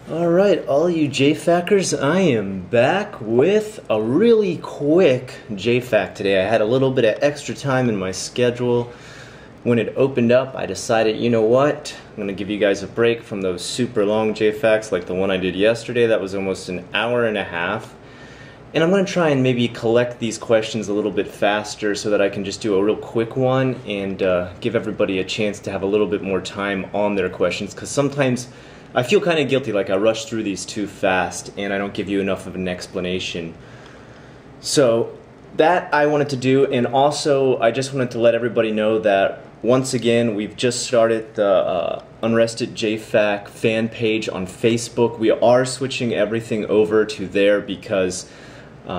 Alright, all you JFAQers, I am back with a really quick JFAQ today. I had a little bit of extra time in my schedule. When it opened up, I decided, you know what, I'm going to give you guys a break from those super long JFAQs like the one I did yesterday. That was almost an hour and a half. And I'm going to try and maybe collect these questions a little bit faster so that I can just do a real quick one and give everybody a chance to have a little bit more time on their questions, because sometimes I feel kind of guilty, like I rush through these too fast and I don't give you enough of an explanation. So that I wanted to do, and also I just wanted to let everybody know that once again we've just started the Unrested JFAQ fan page on Facebook. We are switching everything over to there because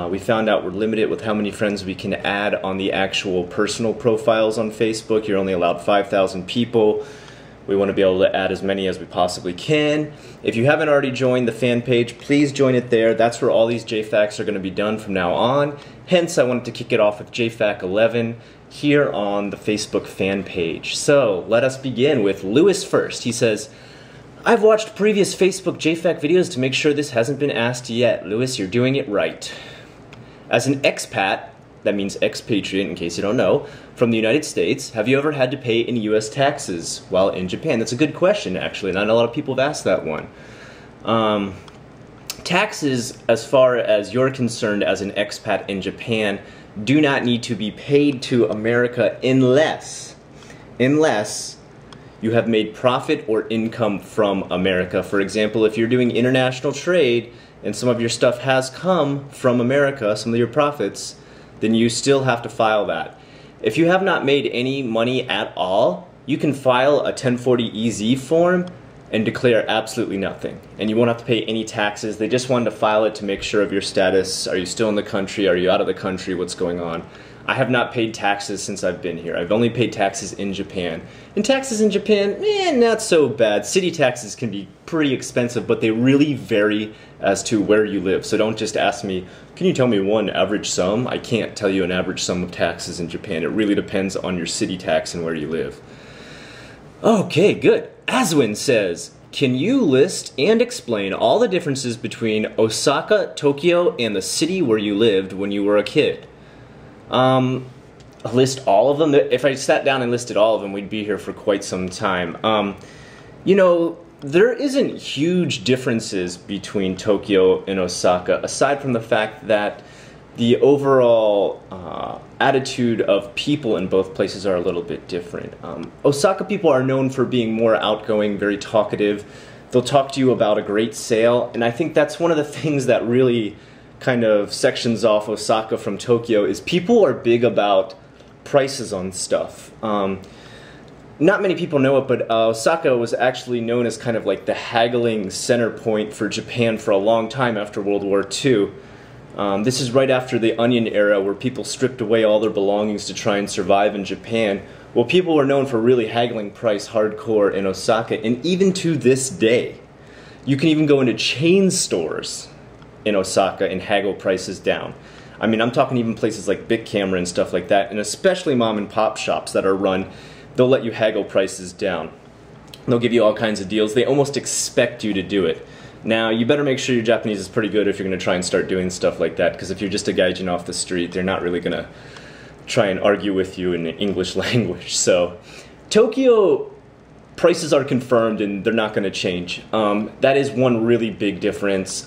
we found out we're limited with how many friends we can add on the actual personal profiles on Facebook. You're only allowed 5,000 people. We want to be able to add as many as we possibly can. If you haven't already joined the fan page, please join it there. That's where all these JFAQs are going to be done from now on. Hence, I wanted to kick it off with JFAQ11 here on the Facebook fan page. So, let us begin with Lewis first. He says, I've watched previous Facebook JFAQ videos to make sure this hasn't been asked yet. Lewis, you're doing it right. As an expat, that means expatriate in case you don't know, from the United States, have you ever had to pay any U.S. taxes while in Japan? That's a good question, actually. Not a lot of people have asked that one. Taxes, as far as you're concerned as an expat in Japan, do not need to be paid to America unless you have made profit or income from America. For example, if you're doing international trade and some of your stuff has come from America, some of your profits, then you still have to file that. If you have not made any money at all, you can file a 1040EZ form and declare absolutely nothing. And you won't have to pay any taxes. They just wanted to file it to make sure of your status. Are you still in the country? Are you out of the country? What's going on? I have not paid taxes since I've been here. I've only paid taxes in Japan. And taxes in Japan, not so bad. City taxes can be pretty expensive, but they really vary as to where you live. So don't just ask me, can you tell me one average sum? I can't tell you an average sum of taxes in Japan. It really depends on your city tax and where you live. Okay, good. Aswin says, can you list and explain all the differences between Osaka, Tokyo, and the city where you lived when you were a kid? List all of them? If I sat down and listed all of them, we'd be here for quite some time. You know, there isn't huge differences between Tokyo and Osaka, aside from the fact that the overall attitude of people in both places are a little bit different. Osaka people are known for being more outgoing, very talkative. They'll talk to you about a great sale, and I think that's one of the things that really kind of sections off Osaka from Tokyo is people are big about prices on stuff. Not many people know it, but Osaka was actually known as kind of like the haggling center point for Japan for a long time after World War II. This is right after the Onion era, where people stripped away all their belongings to try and survive in Japan. Well, people were known for really haggling price hardcore in Osaka, and even to this day, you can even go into chain stores in Osaka and haggle prices down. I mean, I'm talking even places like Big Camera and stuff like that, and especially mom and pop shops that are run, they'll let you haggle prices down. They'll give you all kinds of deals. They almost expect you to do it. Now, you better make sure your Japanese is pretty good if you're going to try and start doing stuff like that, because if you're just a gaijin off the street, they're not really going to try and argue with you in the English language. So, Tokyo prices are confirmed and they're not going to change. That is one really big difference.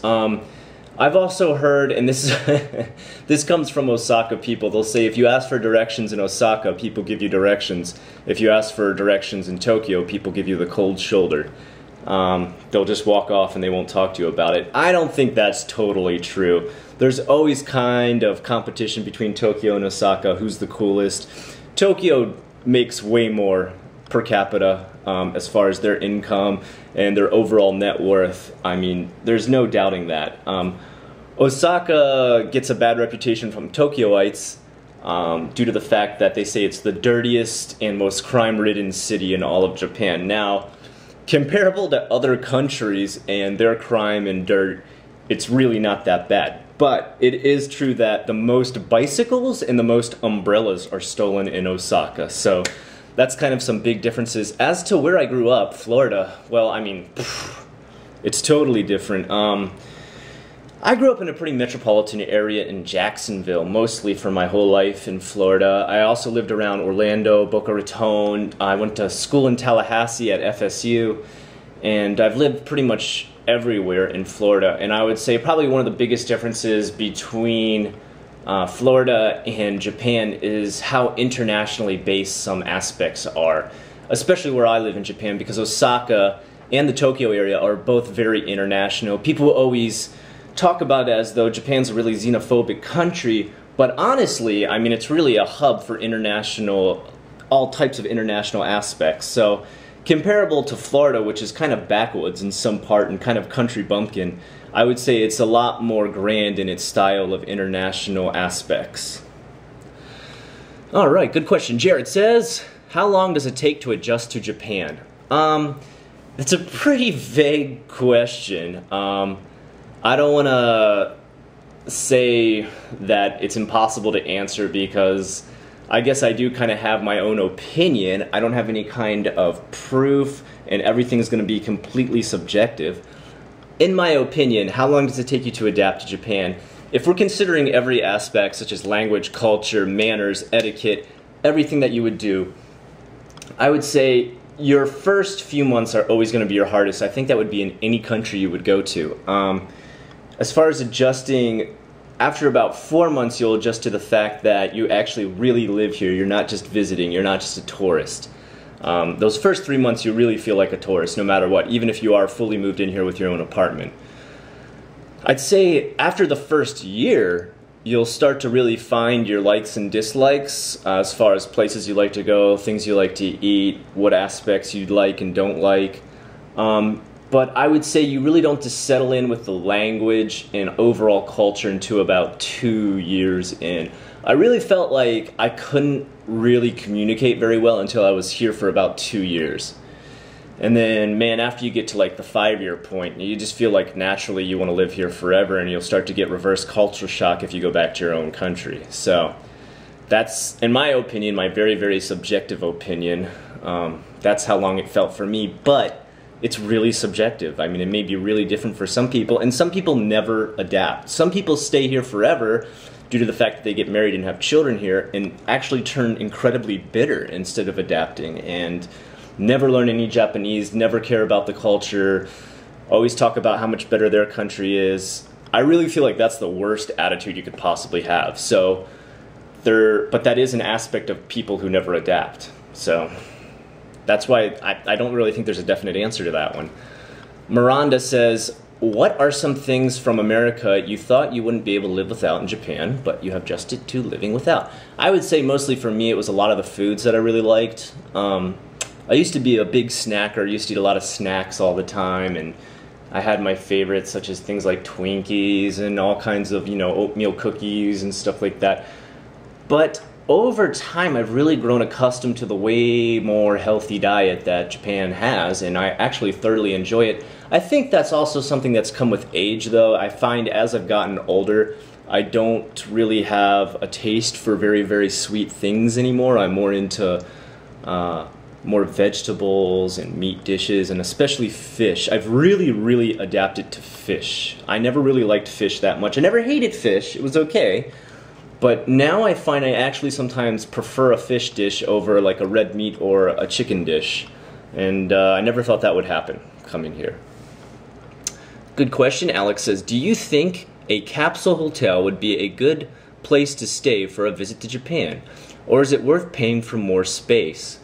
I've also heard, and this is this comes from Osaka people, they'll say if you ask for directions in Osaka, people give you directions. If you ask for directions in Tokyo, people give you the cold shoulder. They'll just walk off and they won't talk to you about it. I don't think that's totally true. There's always kind of competition between Tokyo and Osaka, who's the coolest. Tokyo makes way more per capita as far as their income and their overall net worth. I mean, there's no doubting that. Osaka gets a bad reputation from Tokyoites due to the fact that they say it's the dirtiest and most crime-ridden city in all of Japan. Now, comparable to other countries and their crime and dirt, it's really not that bad. But it is true that the most bicycles and the most umbrellas are stolen in Osaka. So that's kind of some big differences. As to where I grew up, Florida, well, I mean, it's totally different. I grew up in a pretty metropolitan area in Jacksonville, mostly for my whole life in Florida. I also lived around Orlando, Boca Raton. I went to school in Tallahassee at FSU, and I've lived pretty much everywhere in Florida. And I would say probably one of the biggest differences between Florida and Japan is how internationally based some aspects are, especially where I live in Japan, because Osaka and the Tokyo area are both very international. People always talk about it as though Japan's a really xenophobic country, but honestly, I mean, it's really a hub for international, all types of international aspects. So comparable to Florida, which is kind of backwoods in some part and kind of country bumpkin, I would say it's a lot more grand in its style of international aspects. All right, good question. Jared says, how long does it take to adjust to Japan? It's a pretty vague question. I don't want to say that it's impossible to answer because I guess I do kind of have my own opinion. I don't have any kind of proof, and everything's going to be completely subjective. In my opinion, how long does it take you to adapt to Japan? If we're considering every aspect, such as language, culture, manners, etiquette, everything that you would do, I would say your first few months are always going to be your hardest. I think that would be in any country you would go to. As far as adjusting, after about 4 months, you'll adjust to the fact that you actually really live here. You're not just visiting. You're not just a tourist. Those first 3 months, you really feel like a tourist, no matter what, even if you are fully moved in here with your own apartment. I'd say after the first year, you'll start to really find your likes and dislikes as far as places you like to go, things you like to eat, what aspects you like and don't like. But I would say you really don't just settle in with the language and overall culture until about 2 years in. I really felt like I couldn't really communicate very well until I was here for about 2 years. And then, man, after you get to like the 5-year point, you just feel like naturally you want to live here forever, and you'll start to get reverse culture shock if you go back to your own country. So that's, in my opinion, my very, very subjective opinion. That's how long it felt for me, but it's really subjective. I mean, it may be really different for some people, and some people never adapt. Some people stay here forever due to the fact that they get married and have children here and actually turn incredibly bitter instead of adapting, and never learn any Japanese, never care about the culture, always talk about how much better their country is. I really feel like that's the worst attitude you could possibly have. So, but that is an aspect of people who never adapt. So that's why I don't really think there's a definite answer to that one. Miranda says, what are some things from America you thought you wouldn't be able to live without in Japan, but you have adjusted to living without? I would say mostly for me it was a lot of the foods that I really liked. I used to be a big snacker, I used to eat a lot of snacks all the time, and I had my favorites such as things like Twinkies and all kinds of, oatmeal cookies and stuff like that. But over time, I've really grown accustomed to the way more healthy diet that Japan has, and I actually thoroughly enjoy it. I think that's also something that's come with age, though. I find as I've gotten older, I don't really have a taste for very, very sweet things anymore. I'm more into more vegetables and meat dishes, and especially fish. I've really, really adapted to fish. I never really liked fish that much. I never hated fish. It was okay. But now I find I actually sometimes prefer a fish dish over like a red meat or a chicken dish. And I never thought that would happen coming here. Good question. Alex says, do you think a capsule hotel would be a good place to stay for a visit to Japan? Or is it worth paying for more space?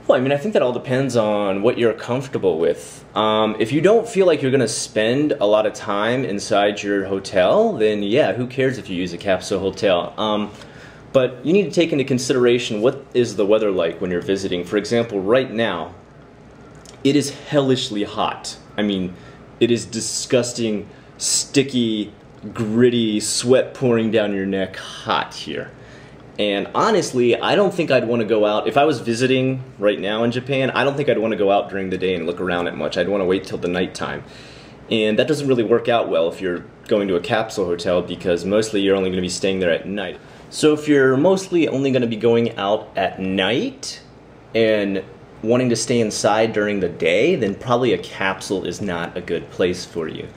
Well, I mean, I think that all depends on what you're comfortable with. If you don't feel like you're going to spend a lot of time inside your hotel, then yeah, who cares if you use a capsule hotel? But you need to take into consideration what is the weather like when you're visiting. For example, right now, it is hellishly hot. I mean, it is disgusting, sticky, gritty, sweat pouring down your neck hot here. And honestly, I don't think I'd want to go out. If I was visiting right now in Japan, I don't think I'd want to go out during the day and look around at much. I'd want to wait till the nighttime. And that doesn't really work out well if you're going to a capsule hotel, because mostly you're only going to be staying there at night. So if you're mostly only going to be going out at night, and wanting to stay inside during the day, then probably a capsule is not a good place for you.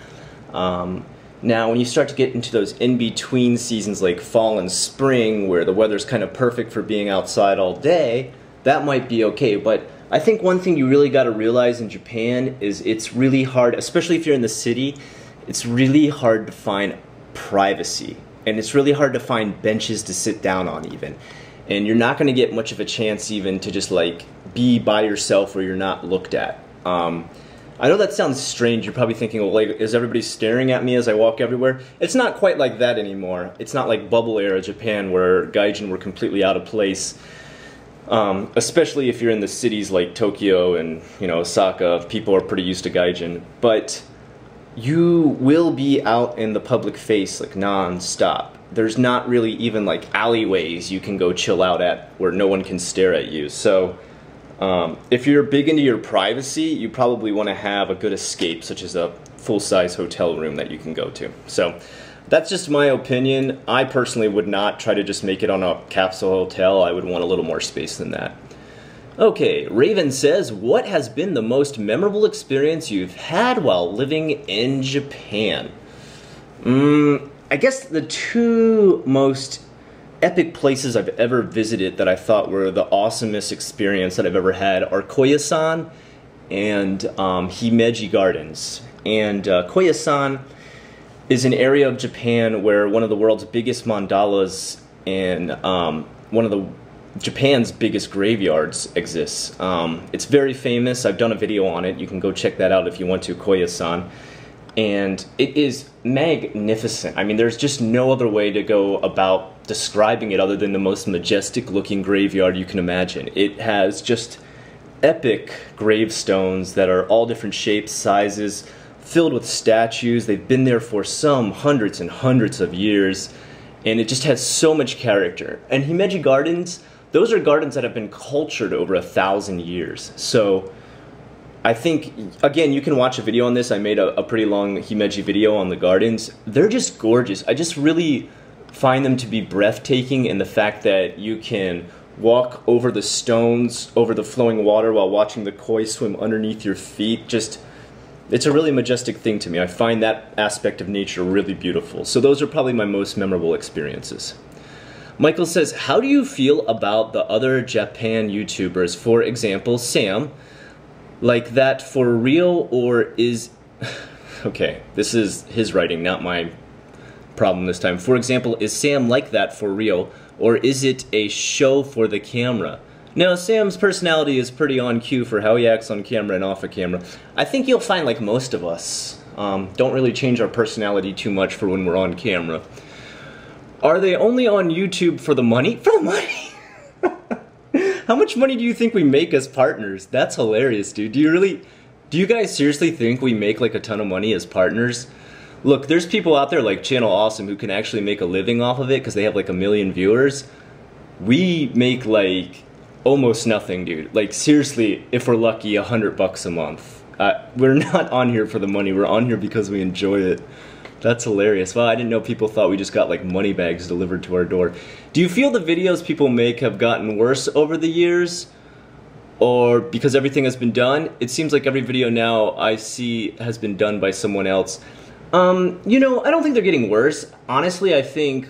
Now, when you start to get into those in-between seasons like fall and spring, where the weather's kind of perfect for being outside all day, that might be okay. But I think one thing you really got to realize in Japan is it's really hard, especially if you're in the city, it's really hard to find privacy. And it's really hard to find benches to sit down on even. And you're not going to get much of a chance even to just like be by yourself where you're not looked at. I know that sounds strange. You're probably thinking, well, like, is everybody staring at me as I walk everywhere? It's not quite like that anymore. It's not like bubble era Japan where gaijin were completely out of place. Especially if you're in the cities like Tokyo and, you know, Osaka, people are pretty used to gaijin. But you will be out in the public face like non-stop. There's not really even like alleyways you can go chill out at where no one can stare at you. So if you're big into your privacy, you probably want to have a good escape, such as a full-size hotel room that you can go to. So that's just my opinion. I personally would not try to just make it on a capsule hotel. I would want a little more space than that. Okay, Raven says, what has been the most memorable experience you've had while living in Japan? I guess the two most epic places I've ever visited that I thought were the awesomest experience that I've ever had are Koyasan and Himeji Gardens. And Koyasan is an area of Japan where one of the world's biggest mandalas and one of the Japan's biggest graveyards exists. It's very famous. I've done a video on it. You can go check that out if you want to, Koyasan. And it is magnificent. I mean, there's just no other way to go about describing it other than the most majestic looking graveyard you can imagine. It has just epic gravestones that are all different shapes, sizes, filled with statues. They've been there for some hundreds and hundreds of years, and it just has so much character. And Himeji Gardens, those are gardens that have been cultured over 1,000 years. So I think, again, you can watch a video on this. I made a pretty long Himeji video on the gardens. They're just gorgeous. I just really find them to be breathtaking in the fact that you can walk over the stones, over the flowing water while watching the koi swim underneath your feet. Just, it's a really majestic thing to me. I find that aspect of nature really beautiful. So those are probably my most memorable experiences. Michael says, how do you feel about the other Japan YouTubers? For example, Sam. Like that for real, or is... Okay, this is his writing, not my problem this time. For example, is Sam like that for real, or is it a show for the camera? No, Sam's personality is pretty on cue for how he acts on camera and off of camera. I think you'll find, like most of us, don't really change our personality too much for when we're on camera. Are they only on YouTube for the money? For the money? How much money do you think we make as partners? That's hilarious, dude. Do you guys seriously think we make like a ton of money as partners? Look, there's people out there like Channel Awesome who can actually make a living off of it because they have like 1 million viewers. We make like almost nothing, dude. Like seriously, if we're lucky, $100 a month. We're not on here for the money. We're on here because we enjoy it. That's hilarious. Well, I didn't know people thought we just got like money bags delivered to our door. Do you feel the videos people make have gotten worse over the years? Or because everything has been done? It seems like every video now I see has been done by someone else. You know, I don't think they're getting worse. Honestly, I think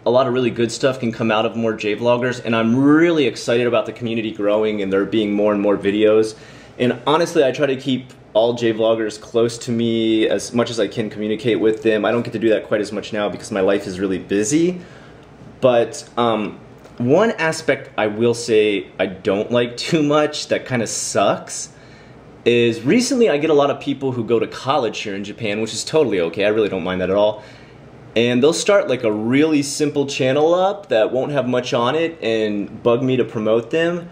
a lot of really good stuff can come out of more J-vloggers, and I'm really excited about the community growing and there being more and more videos. And honestly, I try to keep all J-vloggers close to me as much as I can communicate with them. I don't get to do that quite as much now because my life is really busy. But one aspect I will say I don't like too much that kind of sucks is recently I get a lot of people who go to college here in Japan, which is totally okay. I really don't mind that at all. And they'll start like a really simple channel up that won't have much on it and bug me to promote them.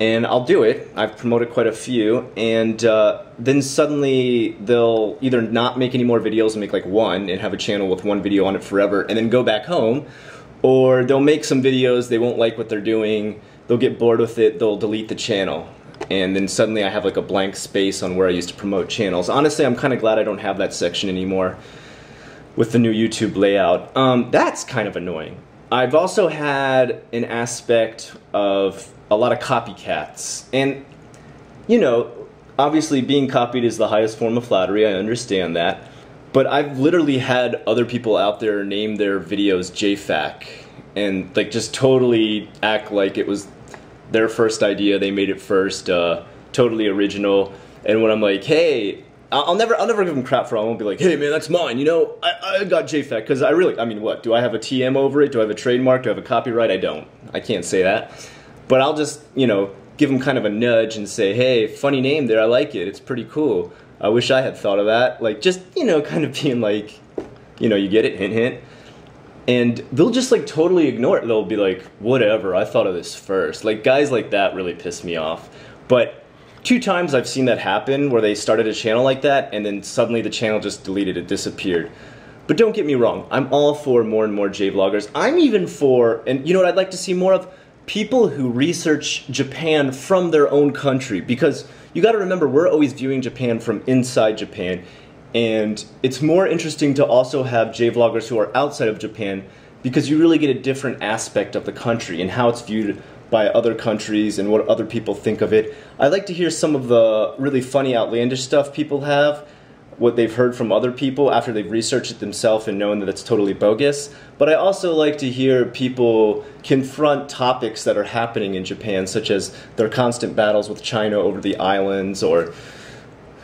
And I'll do it. I've promoted quite a few, and then suddenly they'll either not make any more videos and make like one and have a channel with one video on it forever and then go back home, or they'll make some videos, they won't like what they're doing, they'll get bored with it, they'll delete the channel, and then suddenly I have like a blank space on where I used to promote channels. Honestly, I'm kind of glad I don't have that section anymore with the new YouTube layout. That's kind of annoying. I've also had an aspect of a lot of copycats. And, you know, obviously being copied is the highest form of flattery, I understand that. But I've literally had other people out there name their videos JFAQ and like just totally act like it was their first idea, they made it first, totally original. And when I'm like, hey, I'll never give them crap for it. I won't be like, hey man, that's mine, you know, I got JFAQ, because I mean, what, do I have a TM over it? Do I have a trademark? Do I have a copyright? I don't. I can't say that. But I'll just, you know, give them kind of a nudge and say, hey, funny name there, I like it, it's pretty cool. I wish I had thought of that. Like, just, you know, kind of being like, you know, you get it, hint, hint. And they'll just like totally ignore it. They'll be like, whatever, I thought of this first. Like, guys like that really piss me off. But 2 times I've seen that happen where they started a channel like that and then suddenly the channel just deleted, it disappeared. But don't get me wrong, I'm all for more and more J-vloggers. I'm even for, and you know what I'd like to see more of? People who research Japan from their own country. Because you gotta remember, we're always viewing Japan from inside Japan. And it's more interesting to also have J-vloggers who are outside of Japan because you really get a different aspect of the country and how it's viewed by other countries and what other people think of it. I like to hear some of the really funny, outlandish stuff people have, what they've heard from other people after they've researched it themselves and known that it's totally bogus. But I also like to hear people confront topics that are happening in Japan, such as their constant battles with China over the islands, or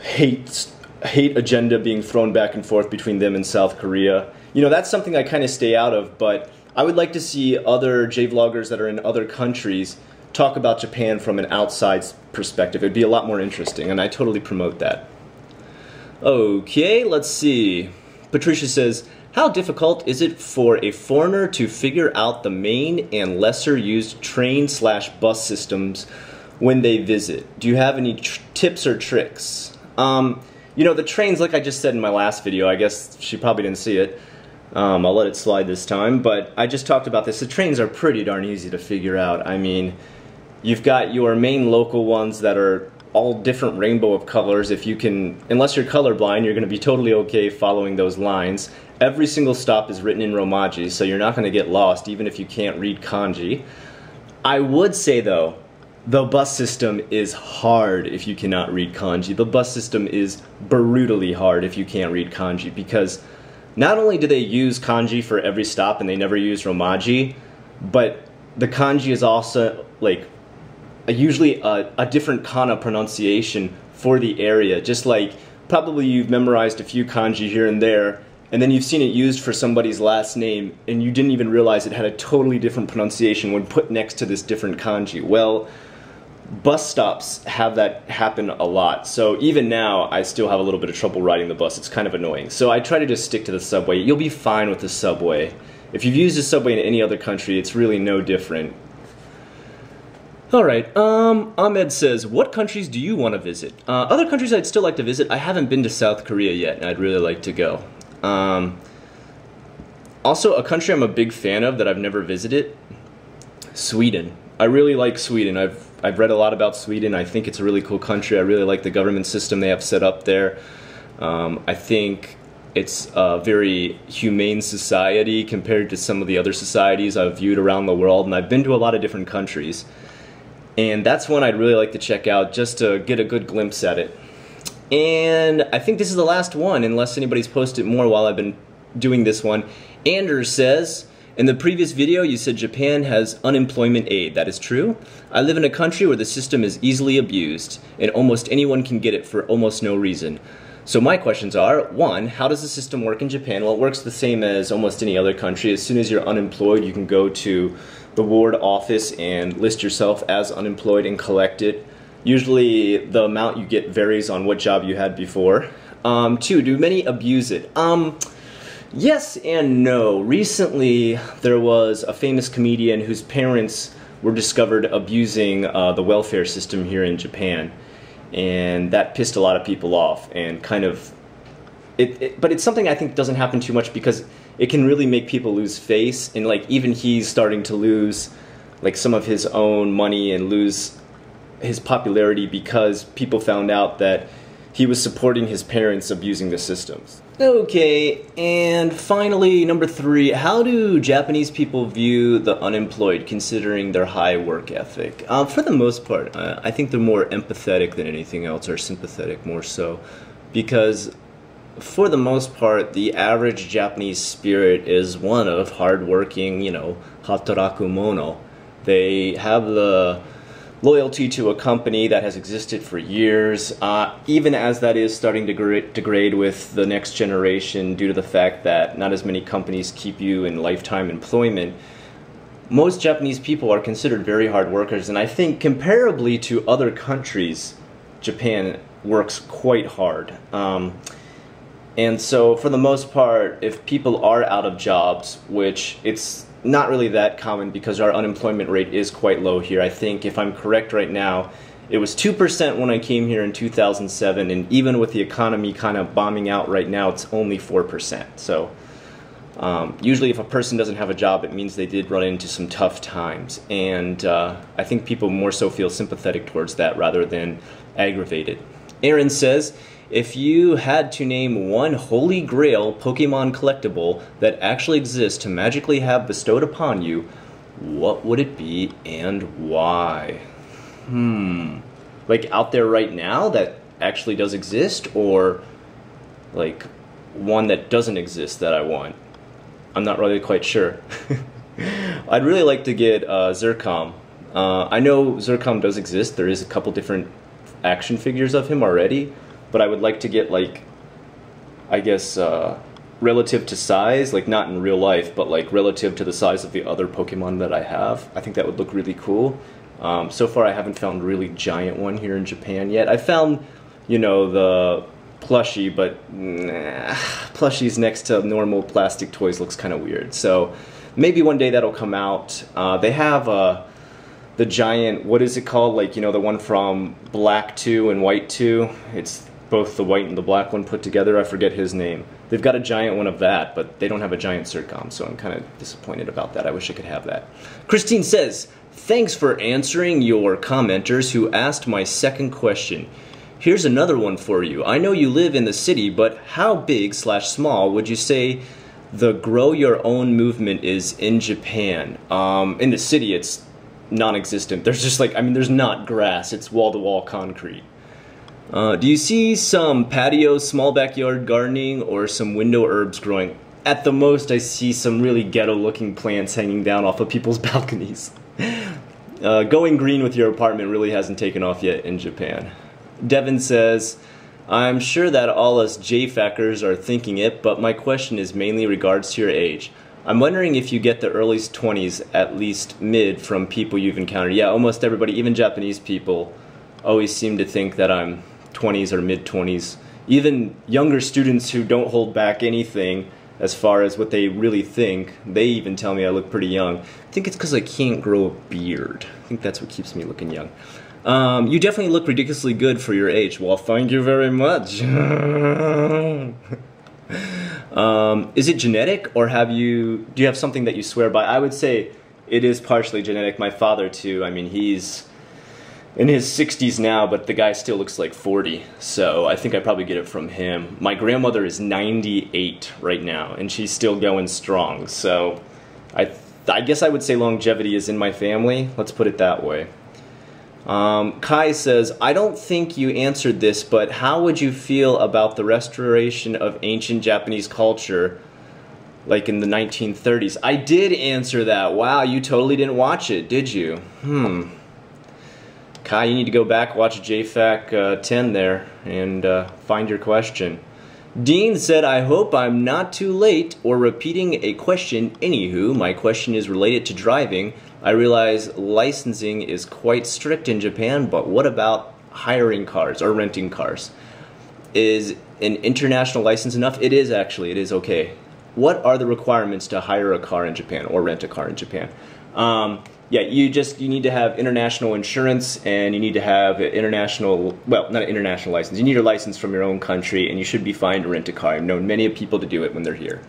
hate agenda being thrown back and forth between them and South Korea. You know, that's something I kind of stay out of, but I would like to see other J-vloggers that are in other countries talk about Japan from an outside perspective. It'd be a lot more interesting, and I totally promote that. Okay, let's see. Patricia says, how difficult is it for a foreigner to figure out the main and lesser used train/bus systems when they visit? Do you have any tips or tricks? You know, the trains, like I just said in my last video, I guess she probably didn't see it. I'll let it slide this time, but I just talked about this. The trains are pretty darn easy to figure out. I mean, you've got your main local ones that are all different rainbow of colors. If you can, unless you're colorblind, you're going to be totally okay following those lines. Every single stop is written in Romaji, so you're not going to get lost even if you can't read kanji. I would say though, the bus system is hard if you cannot read kanji. The bus system is brutally hard if you can't read kanji, because not only do they use kanji for every stop and they never use Romaji, but the kanji is also like usually a different kana pronunciation for the area. Just like probably you've memorized a few kanji here and there, and then you've seen it used for somebody's last name and you didn't even realize it had a totally different pronunciation when put next to this different kanji. Well, bus stops have that happen a lot. So even now, I still have a little bit of trouble riding the bus. It's kind of annoying. So I try to just stick to the subway. You'll be fine with the subway. If you've used the subway in any other country, it's really no different. Alright, Ahmed says, what countries do you want to visit? Other countries I'd still like to visit. I haven't been to South Korea yet, and I'd really like to go. Also, a country I'm a big fan of that I've never visited, Sweden. I really like Sweden. I've read a lot about Sweden. I think it's a really cool country. I really like the government system they have set up there. I think it's a very humane society compared to some of the other societies I've viewed around the world, and I've been to a lot of different countries. And that's one I'd really like to check out just to get a good glimpse at it. And I think this is the last one, unless anybody's posted more while I've been doing this one. Anders says, in the previous video you said Japan has unemployment aid. That is true. I live in a country where the system is easily abused, and almost anyone can get it for almost no reason. So my questions are, 1, how does the system work in Japan? Well, it works the same as almost any other country. As soon as you're unemployed, you can go to the ward office and list yourself as unemployed and collect it. Usually the amount you get varies on what job you had before. 2, do many abuse it? Yes and no. Recently there was a famous comedian whose parents were discovered abusing the welfare system here in Japan. And that pissed a lot of people off, and kind of, but it's something I think doesn't happen too much because it can really make people lose face, and like even he's starting to lose like some of his own money and lose his popularity because people found out that he was supporting his parents abusing the systems. Okay, and finally, number 3, how do Japanese people view the unemployed considering their high work ethic? For the most part, I think they're more empathetic than anything else, or sympathetic more so, because for the most part, the average Japanese spirit is one of hardworking, hataraku mono. They have the loyalty to a company that has existed for years, even as that is starting to degrade with the next generation due to the fact that not as many companies keep you in lifetime employment. Most Japanese people are considered very hard workers, and I think comparably to other countries, Japan works quite hard. And so for the most part, if people are out of jobs, which it's not really that common because our unemployment rate is quite low here. I think, if I'm correct right now, it was 2% when I came here in 2007, and even with the economy kind of bombing out right now, it's only 4%. So usually if a person doesn't have a job, it means they did run into some tough times. And I think people more so feel sympathetic towards that rather than aggravated. Aaron says, if you had to name one holy grail Pokemon collectible that actually exists to magically have bestowed upon you, what would it be and why? Like out there right now that actually does exist, or like one that doesn't exist that I want? I'm not really quite sure. I'd really like to get Zircom. I know Zircom does exist. There is a couple different action figures of him already. But I would like to get, like, I guess, relative to size, like not in real life, but like relative to the size of the other Pokemon that I have. I think that would look really cool. So far I haven't found a really giant one here in Japan yet. I found, the plushie, but plushies next to normal plastic toys looks kind of weird. So maybe one day that'll come out. They have the giant, what is it called? Like, the one from Black 2 and White 2. It's both the white and the black one put together. I forget his name. They've got a giant one of that, but they don't have a giant Zircom, so I'm kind of disappointed about that. I wish I could have that. Christine says, thanks for answering your commenters who asked my second question. Here's another one for you. I know you live in the city, but how big/small would you say the grow your own movement is in Japan? In the city, it's non-existent. There's just like, there's not grass. It's wall-to-wall concrete. Do you see some patio, small backyard gardening, or some window herbs growing? At the most, I see some really ghetto-looking plants hanging down off of people's balconies. Going green with your apartment really hasn't taken off yet in Japan. Devin says, I'm sure that all us JFAQers are thinking it, but my question is mainly regards to your age. I'm wondering if you get the early 20s, at least mid, from people you've encountered. Yeah, almost everybody, even Japanese people, always seem to think that I'm 20s or mid-20s. Even younger students who don't hold back anything as far as what they really think, they even tell me I look pretty young. I think it's because I can't grow a beard. I think that's what keeps me looking young. You definitely look ridiculously good for your age. Well, thank you very much. Is it genetic, or do you have something that you swear by? I would say it is partially genetic. My father too. He's in his 60s now, but the guy still looks like 40. So I think I probably get it from him. My grandmother is 98 right now, and she's still going strong. So I guess I would say longevity is in my family. Let's put it that way. Kai says, I don't think you answered this, but how would you feel about the restoration of ancient Japanese culture, like in the 1930s? I did answer that. Wow, you totally didn't watch it, did you? Kai, you need to go back, watch JFAQ11 there, and find your question. Dean said, I hope I'm not too late or repeating a question. Anywho, my question is related to driving. I realize licensing is quite strict in Japan, but what about hiring cars or renting cars? Is an international license enough? It is actually, it is okay. What are the requirements to hire a car in Japan or rent a car in Japan? Yeah, you need to have international insurance, and you need to have international, well, not an international license. You need a license from your own country, and you should be fine to rent a car. I've known many people to do it when they're here.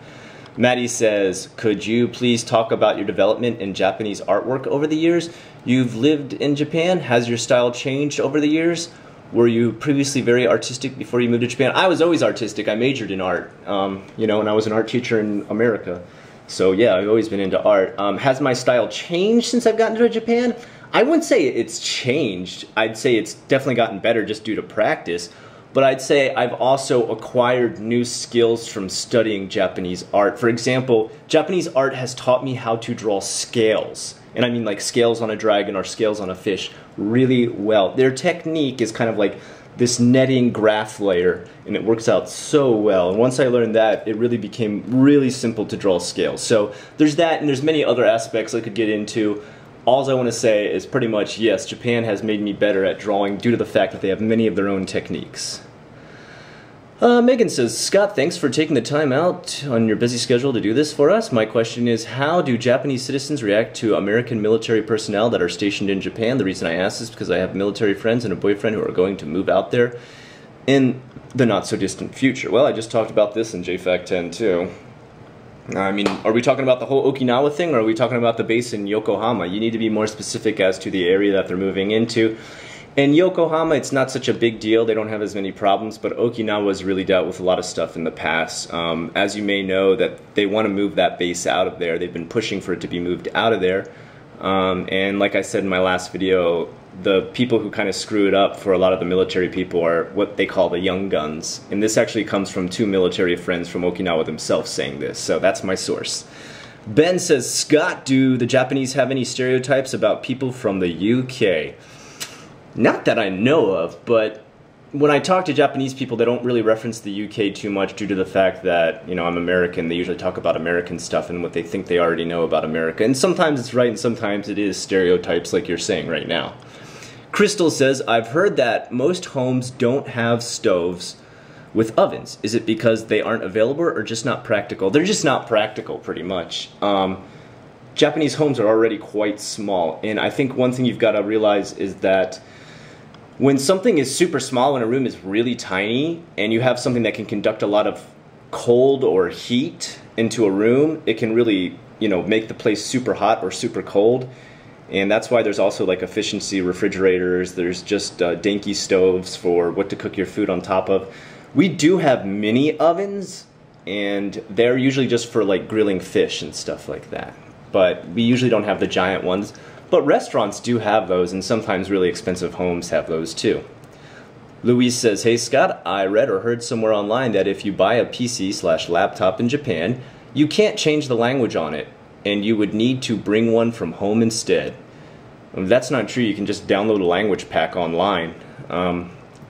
Maddie says, could you please talk about your development in Japanese artwork over the years? You've lived in Japan. Has your style changed over the years? Were you previously very artistic before you moved to Japan? I was always artistic. I majored in art, you know, and I was an art teacher in America. So yeah, I've always been into art. Has my style changed since I've gotten to Japan? I wouldn't say it's changed. I'd say it's definitely gotten better just due to practice. But I'd say I've also acquired new skills from studying Japanese art. For example, Japanese art has taught me how to draw scales. And I mean like scales on a dragon or scales on a fish really well. Their technique is kind of like this netting graph layer, and it works out so well. And once I learned that, it really became really simple to draw scales. So there's that, and there's many other aspects I could get into. All I want to say is pretty much, yes, Japan has made me better at drawing due to the fact that they have many of their own techniques. Megan says, Scott, thanks for taking the time out on your busy schedule to do this for us. My question is, how do Japanese citizens react to American military personnel that are stationed in Japan? The reason I ask is because I have military friends and a boyfriend who are going to move out there in the not-so-distant future. Well, I just talked about this in JFAQ11 too. I mean, are we talking about the whole Okinawa thing, or are we talking about the base in Yokohama? You need to be more specific as to the area that they're moving into. In Yokohama, it's not such a big deal. They don't have as many problems, but Okinawa's really dealt with a lot of stuff in the past. As you may know, that they want to move that base out of there. They've been pushing for it to be moved out of there. And like I said in my last video, the people who kind of screw it up for a lot of the military people are what they call the young guns. And this actually comes from 2 military friends from Okinawa themselves saying this, so that's my source. Ben says, Scott, do the Japanese have any stereotypes about people from the UK? Not that I know of, but when I talk to Japanese people, they don't really reference the UK too much due to the fact that, you know, I'm American. They usually talk about American stuff and what they think they already know about America. And sometimes it's right and sometimes it is stereotypes like you're saying right now. Crystal says, I've heard that most homes don't have stoves with ovens. Is it because they aren't available or just not practical? They're just not practical, pretty much. Japanese homes are already quite small, and I think one thing you've got to realize is that when something is super small, when a room is really tiny, and you have something that can conduct a lot of cold or heat into a room, it can really, you know, make the place super hot or super cold. And that's why there's also like efficiency refrigerators, there's just Denki stoves for what to cook your food on top of. We do have mini ovens, and they're usually just for like grilling fish and stuff like that. But we usually don't have the giant ones. But restaurants do have those, and sometimes really expensive homes have those too. Louise says, hey Scott, I read or heard somewhere online that if you buy a PC/laptop in Japan, you can't change the language on it, and you would need to bring one from home instead. That's not true. You can just download a language pack online.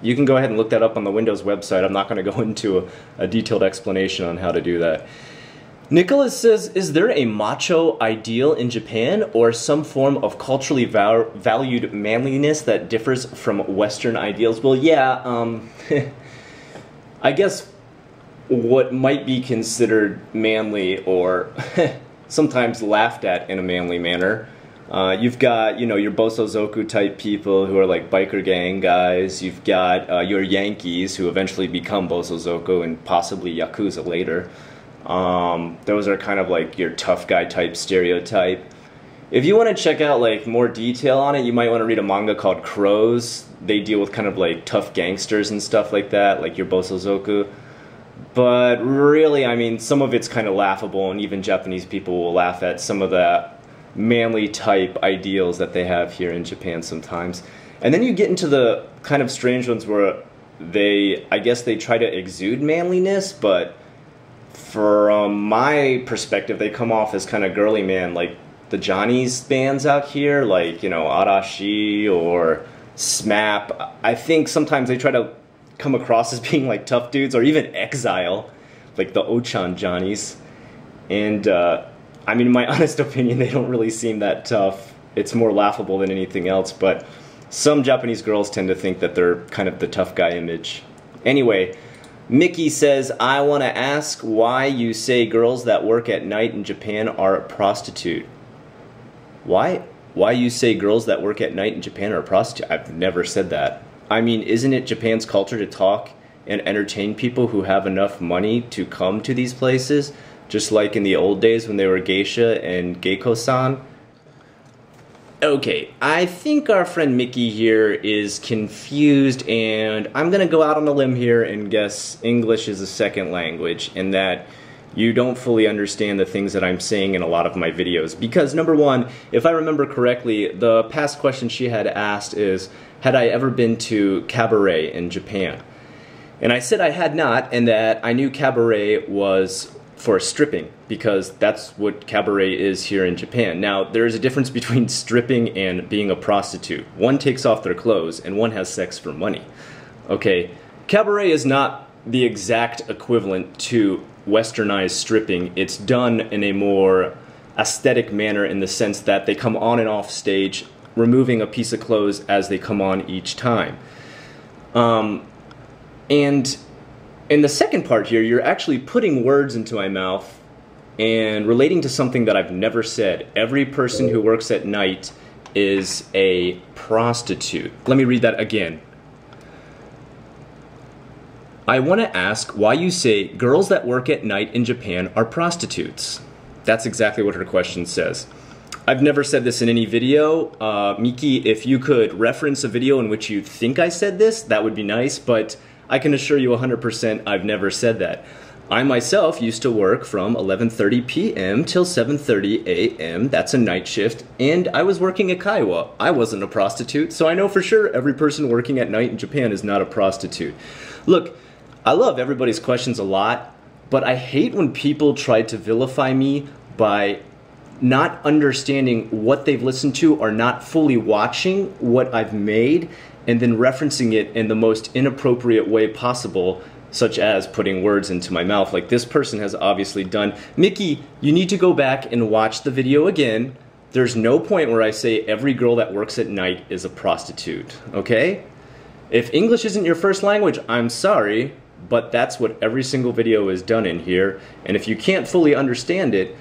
You can go ahead and look that up on the Windows website. I'm not going to go into a detailed explanation on how to do that. Nicholas says, is there a macho ideal in Japan or some form of culturally valued manliness that differs from Western ideals? Well, yeah, I guess what might be considered manly or sometimes laughed at in a manly manner. You've got, you know, your Bosozoku type people who are like biker gang guys. You've got your Yankees who eventually become Bosozoku and possibly Yakuza later. Those are kind of like your tough guy type stereotype. If you want to check out like more detail on it, you might want to read a manga called Crows. They deal with kind of like tough gangsters and stuff like that, like your Bosozoku. But really, I mean, some of it's kind of laughable, and even Japanese people will laugh at some of the manly type ideals that they have here in Japan sometimes. And then you get into the kind of strange ones where I guess they try to exude manliness, but from my perspective, they come off as kind of girly man, like the Johnny's bands out here, like, you know, Arashi or SMAP. I think sometimes they try to come across as being like tough dudes, or even Exile, like the Ochan Johnnies. And I mean, in my honest opinion, they don't really seem that tough. It's more laughable than anything else, but some Japanese girls tend to think that they're kind of the tough guy image. Anyway, Mickey says, I want to ask why you say girls that work at night in Japan are a prostitute. Why you say girls that work at night in Japan are a prostitute? I've never said that. I mean, isn't it Japan's culture to talk and entertain people who have enough money to come to these places? Just like in the old days when they were geisha and geiko-san. Okay, I think our friend Mickey here is confused, and I'm gonna go out on a limb here and guess English is a second language, and that you don't fully understand the things that I'm saying in a lot of my videos. Because number one, if I remember correctly, the past question she had asked is, had I ever been to cabaret in Japan? And I said I had not, and that I knew cabaret was for stripping, because that's what cabaret is here in Japan. Now, there is a difference between stripping and being a prostitute. One takes off their clothes, and one has sex for money. Okay, cabaret is not the exact equivalent to westernized stripping. It's done in a more aesthetic manner in the sense that they come on and off stage, removing a piece of clothes as they come on each time. And in the second part here, you're actually putting words into my mouth and relating to something that I've never said. Every person who works at night is a prostitute. Let me read that again. I want to ask why you say girls that work at night in Japan are prostitutes. That's exactly what her question says. I've never said this in any video. Miki, if you could reference a video in which you think I said this, that would be nice, but I can assure you 100% I've never said that. I myself used to work from 11:30 p.m. till 7:30 a.m. That's a night shift, and I was working at Kaiwa. I wasn't a prostitute, so I know for sure every person working at night in Japan is not a prostitute. Look, I love everybody's questions a lot, but I hate when people try to vilify me by not understanding what they've listened to or not fully watching what I've made and then referencing it in the most inappropriate way possible, such as putting words into my mouth like this person has obviously done. Mickey, you need to go back and watch the video again. There's no point where I say every girl that works at night is a prostitute, okay? If English isn't your first language, I'm sorry, but that's what every single video is done in here, and if you can't fully understand it,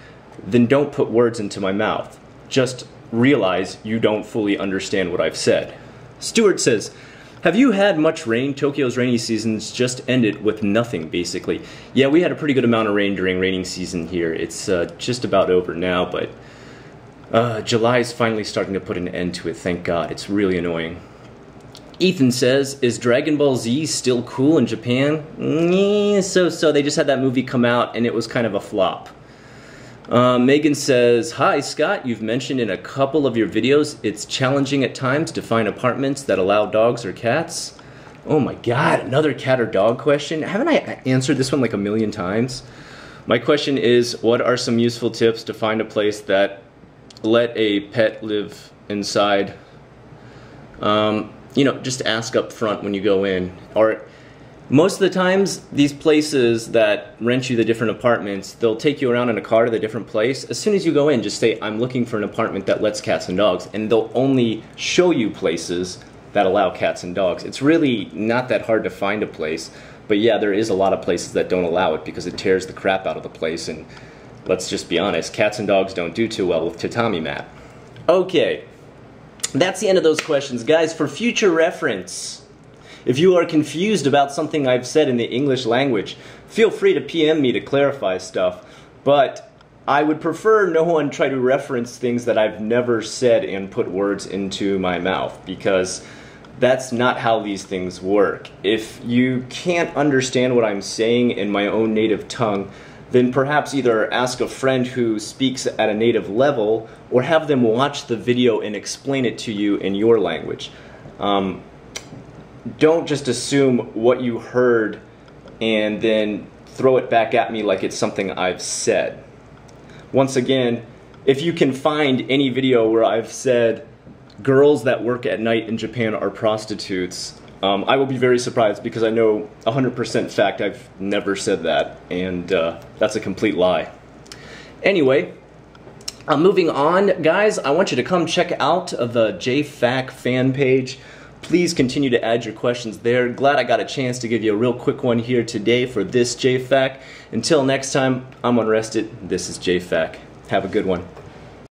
then don't put words into my mouth. Just realize you don't fully understand what I've said. Stuart says, have you had much rain? Tokyo's rainy season's just ended with nothing, basically. Yeah, we had a pretty good amount of rain during raining season here. It's just about over now, but July is finally starting to put an end to it, thank God. It's really annoying. Ethan says, is Dragon Ball Z still cool in Japan? So. They just had that movie come out, and it was kind of a flop. Megan says, hi Scott, you've mentioned in a couple of your videos it's challenging at times to find apartments that allow dogs or cats. Oh my god, another cat or dog question? Haven't I answered this one like a million times? My question is, what are some useful tips to find a place that let a pet live inside? You know, just ask up front when you go in. Or most of the times, these places that rent you the different apartments, they'll take you around in a car to the different place. As soon as you go in, just say, I'm looking for an apartment that lets cats and dogs, and they'll only show you places that allow cats and dogs. It's really not that hard to find a place, but yeah, there is a lot of places that don't allow it because it tears the crap out of the place, and let's just be honest, cats and dogs don't do too well with tatami mat. Okay, that's the end of those questions. Guys, for future reference, if you are confused about something I've said in the English language, feel free to PM me to clarify stuff, but I would prefer no one try to reference things that I've never said and put words into my mouth, because that's not how these things work. If you can't understand what I'm saying in my own native tongue, then perhaps either ask a friend who speaks at a native level, or have them watch the video and explain it to you in your language. Don't just assume what you heard and then throw it back at me like it's something I've said. Once again, if you can find any video where I've said girls that work at night in Japan are prostitutes, I will be very surprised, because I know 100% fact I've never said that, and that's a complete lie. Anyway, moving on, guys, I want you to come check out the JFAQ fan page. Please continue to add your questions there. Glad I got a chance to give you a real quick one here today for this JFAQ. Until next time, I'm Unrested. This is JFAQ. Have a good one.